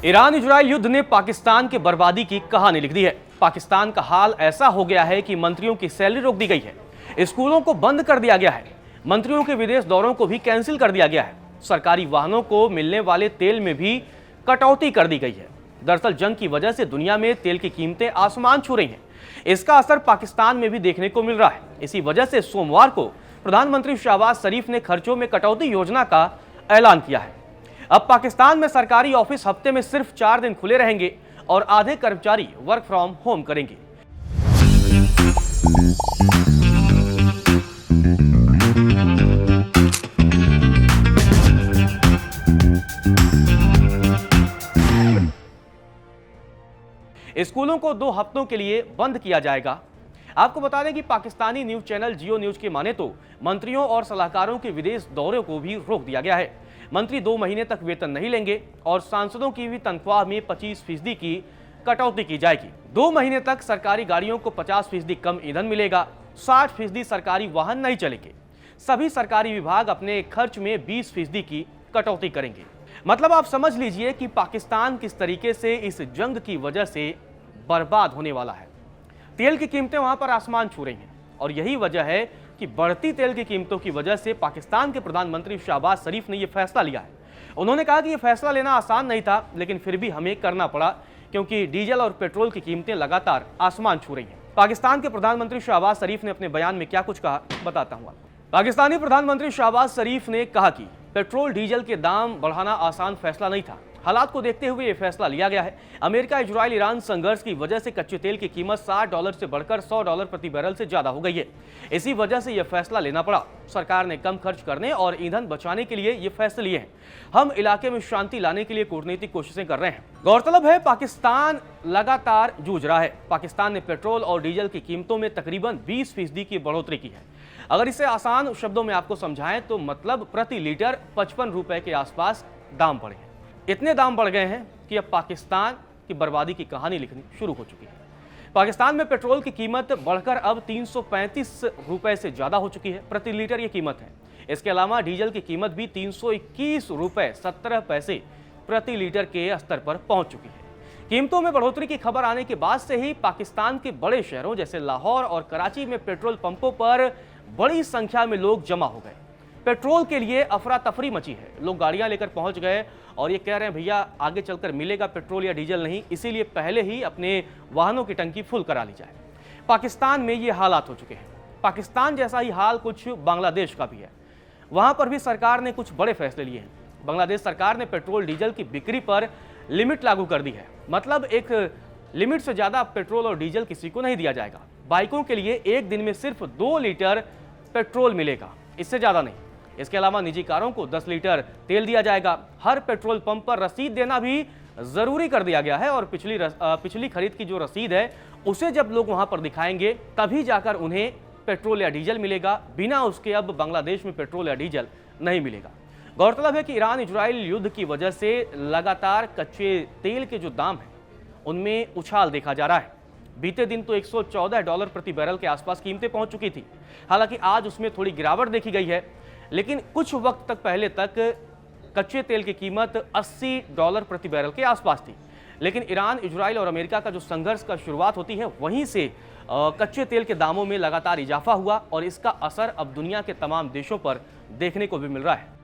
Iran Israel युद्ध ने पाकिस्तान के बर्बादी की कहानी लिख दी है। पाकिस्तान का हाल ऐसा हो गया है कि मंत्रियों की सैलरी रोक दी गई है, स्कूलों को बंद कर दिया गया है, मंत्रियों के विदेश दौरों को भी कैंसिल कर दिया गया है, सरकारी वाहनों को मिलने वाले तेल में भी कटौती कर दी गई है। दरअसल जंग की वजह से दुनिया में तेल की कीमतें आसमान छू रही हैं। इसका असर पाकिस्तान में भी देखने को मिल रहा है। इसी वजह से सोमवार को प्रधानमंत्री शहबाज शरीफ ने खर्चों में कटौती योजना का ऐलान किया है। अब पाकिस्तान में सरकारी ऑफिस हफ्ते में सिर्फ 4 दिन खुले रहेंगे और आधे कर्मचारी वर्क फ्रॉम होम करेंगे। स्कूलों को 2 हफ्तों के लिए बंद किया जाएगा। आपको बता दें कि पाकिस्तानी न्यूज चैनल जियो न्यूज की माने तो मंत्रियों और सलाहकारों के विदेश दौरे को भी रोक दिया गया है। मंत्री 2 महीने तक वेतन नहीं लेंगे और सांसदों की भी तनख्वाह में 25% की कटौती की जाएगी। 2 महीने तक सरकारी गाड़ियों को 50% कम ईंधन मिलेगा। 60% सरकारी वाहन नहीं चलेंगे। सभी सरकारी विभाग अपने खर्च में 20% की कटौती करेंगे। मतलब आप समझ लीजिए कि पाकिस्तान किस तरीके से इस जंग की वजह से बर्बाद होने वाला है। तेल की कीमतें वहां पर आसमान छू रही हैं और यही वजह है कि बढ़ती तेल की कीमतों की वजह से पाकिस्तान के प्रधानमंत्री शहबाज शरीफ ने यह फैसला लिया है। उन्होंने कहा कि यह फैसला लेना आसान नहीं था, लेकिन फिर भी हमें करना पड़ा क्योंकि डीजल और पेट्रोल की कीमतें लगातार आसमान छू रही हैं। पाकिस्तान के प्रधानमंत्री शहबाज शरीफ ने अपने बयान में क्या कुछ कहा, बताता हूं आपको। पाकिस्तानी प्रधानमंत्री शहबाज शरीफ ने कहा कि पेट्रोल डीजल के दाम बढ़ाना आसान फैसला नहीं था। हालात को देखते हुए यह फैसला लिया गया है। अमेरिका इजराइल ईरान संघर्ष की वजह से कच्चे तेल की कीमत $60 से बढ़कर $100 प्रति बैरल से ज्यादा हो गई है। इसी वजह से यह फैसला लेना पड़ा। सरकार ने कम खर्च करने और ईंधन बचाने के लिए ये फैसले लिए हैं। हम इलाके में शांति लाने के लिए कूटनीतिक कोशिशें कर रहे हैं। गौरतलब है पाकिस्तान लगातार जूझ रहा है। पाकिस्तान ने पेट्रोल और डीजल की कीमतों में तकरीबन 20% की बढ़ोतरी की है। अगर इसे आसान शब्दों में आपको समझाएं तो मतलब प्रति लीटर 55 रुपए के आसपास दाम बढ़े हैं। इतने दाम बढ़ गए हैं कि अब पाकिस्तान की बर्बादी की कहानी लिखनी शुरू हो चुकी है। पाकिस्तान में पेट्रोल की कीमत बढ़कर अब 335 रुपए से ज्यादा हो चुकी है प्रति लीटर ये कीमत है। इसके अलावा डीजल की कीमत भी 321 रुपए 17 पैसे प्रति लीटर के स्तर पर पहुंच चुकी है। कीमतों में बढ़ोतरी की खबर आने के बाद से ही पाकिस्तान के बड़े शहरों जैसे लाहौर और कराची में पेट्रोल पंपों पर बड़ी संख्या में लोग जमा हो गए। पेट्रोल के लिए अफरा तफरी मची है। लोग गाड़ियां लेकर पहुंच गए और ये कह रहे हैं भैया आगे चलकर मिलेगा पेट्रोल या डीजल नहीं, इसीलिए पहले ही अपने वाहनों की टंकी फुल करा ली जाए। पाकिस्तान में ये हालात हो चुके हैं। पाकिस्तान जैसा ही हाल कुछ बांग्लादेश का भी है। वहां पर भी सरकार ने कुछ बड़े फैसले लिए हैं। बांग्लादेश सरकार ने पेट्रोल डीजल की बिक्री पर लिमिट लागू कर दी है। मतलब एक लिमिट से ज्यादा पेट्रोल और डीजल किसी को नहीं दिया जाएगा। बाइकों के लिए एक दिन में सिर्फ 2 लीटर पेट्रोल मिलेगा, इससे ज्यादा नहीं। इसके अलावा निजी कारों को 10 लीटर तेल दिया जाएगा। हर पेट्रोल पंप पर रसीद देना भी जरूरी कर दिया गया है और पिछली खरीद की जो रसीद है उसे जब लोग वहां पर दिखाएंगे तभी जाकर उन्हें पेट्रोल या डीजल मिलेगा। बिना उसके अब बांग्लादेश में पेट्रोल या डीजल नहीं मिलेगा। गौरतलब है कि ईरान इजराइल युद्ध की वजह से लगातार कच्चे तेल के जो दाम हैं उनमें उछाल देखा जा रहा है। बीते दिन तो $114 प्रति बैरल के आसपास कीमतें पहुंच चुकी थी। हालांकि आज उसमें थोड़ी गिरावट देखी गई है, लेकिन कुछ वक्त तक पहले तक कच्चे तेल की कीमत $80 प्रति बैरल के आसपास थी। लेकिन ईरान इजराइल और अमेरिका का जो संघर्ष का शुरुआत होती है वहीं से कच्चे तेल के दामों में लगातार इजाफा हुआ और इसका असर अब दुनिया के तमाम देशों पर देखने को भी मिल रहा है।